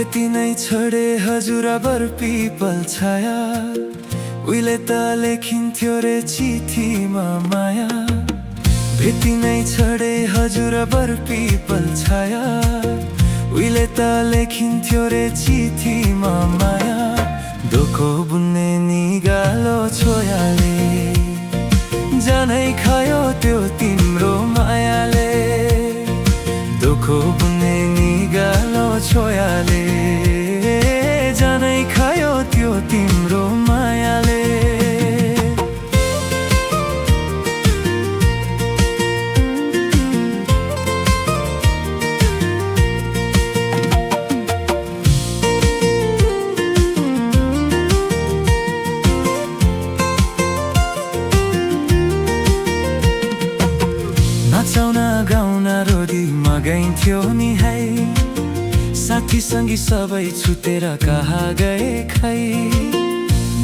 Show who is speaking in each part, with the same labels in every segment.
Speaker 1: भेटी नै छडे हजुरबर पिपल छाया उहिले त लेखिन्थ्यो रे चिठीमा माया भेटी नै छडे हजुरबर पिपल छाया उहिले त लेखिन्थ्यो रे चिठीमा माया दुखो बुन्ने निगालो छोयाले जानै खायो त्यो तिम्रो मायाले दुखो बुन्ने निगालो छोयाले जानै खायो त्यो तिम्रो मायाले नचाउन गाउन रोदीमा गाइन्थ्यो नि है साथी सङ्गी सबै छुटेर कहाँ गए खै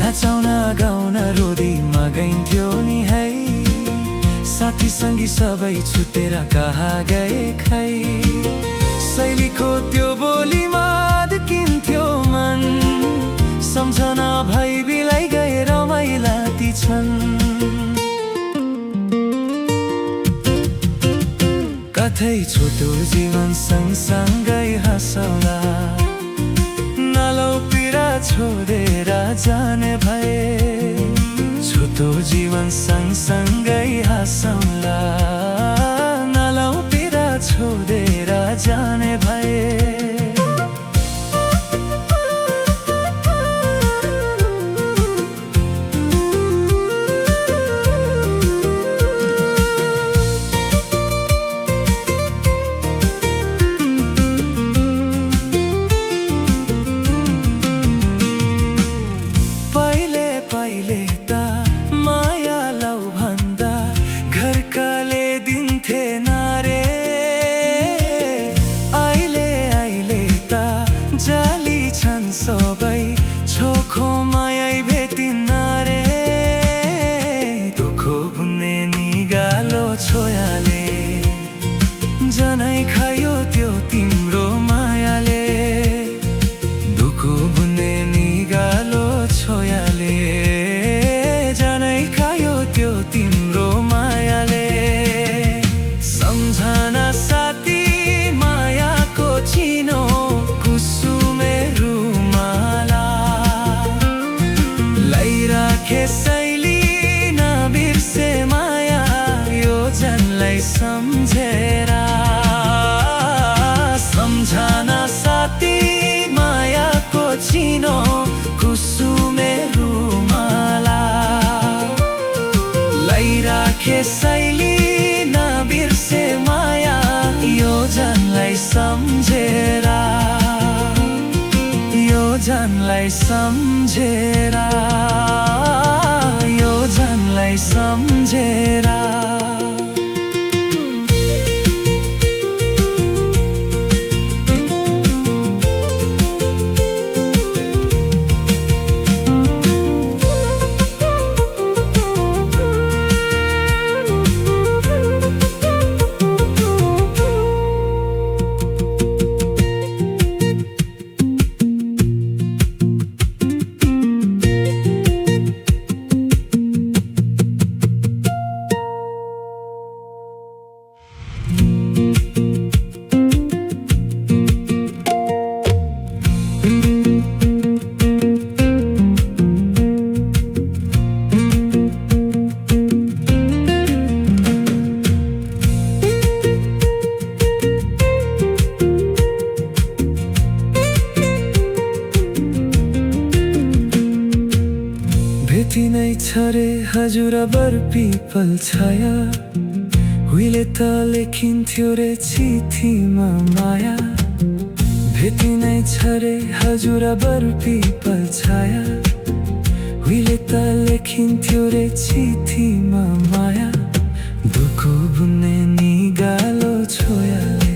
Speaker 1: नचाउन गाउन रोदीमा गाइन्थ्यो नि है साथी सङ्गी सबै छुटेर कहाँ गए खै शैलीको त्यो बोलीमा अड्किन्थ्यो मन सम्झना भई बिलाई गए रमाइला ती छन् कतै छोटो जीवन सँगसँगै हाँसौला नालौ पीडा छोडेर जाने भए छोटो जीवन सँगसँगै हाँसौला नालौ पीडा छोडेर जाने भए सबै छोखो माया भेटिन्न रे दुखो बुन्ने निगालो छोयाले जानै खायो त्यो तिम्रो मायाले दुखो बुन्ने निगालो छोयाले जानै खायो त्यो तिम्रो मायाले सम्झना साथी मायाको चिनो शैली नबिर्से माया यो जनलाई सम्झेर सम्झना साथी मायाको चिनो कुसुमे रुमाला लैराखे शैली नबिर्से माया यो जनलाई सम्झेर यो जनलाई सम्झेर यो जनलाई सम्झेर भेटी नै छरे हजुरबर पिपल छाया उहिले त लेखिन्थ्यो रे चिठीमा माया भेटी नै छरे हजुरबर पिपल छाया उहिले त लेखिन्थ्यो रे चिठीमा माया दुखो बुन्ने निगालो छोयाले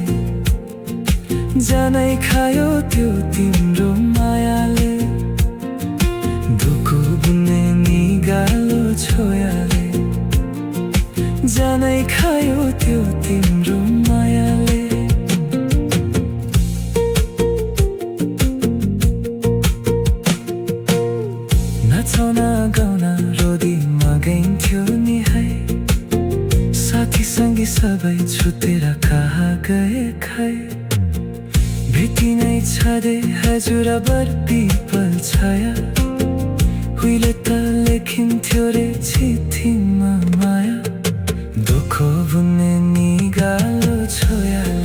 Speaker 1: जानै खायो त्यो तिम्रो मायाले दुखो बुन्ने निगालो छोयाले जानै खायो त्यो तिम्रो मायाले हजुरबर पिपल छाया उहिले त लेखिन्थ्यो रे चिठीमा माया दुःख बुन्ने निगालो छोयाले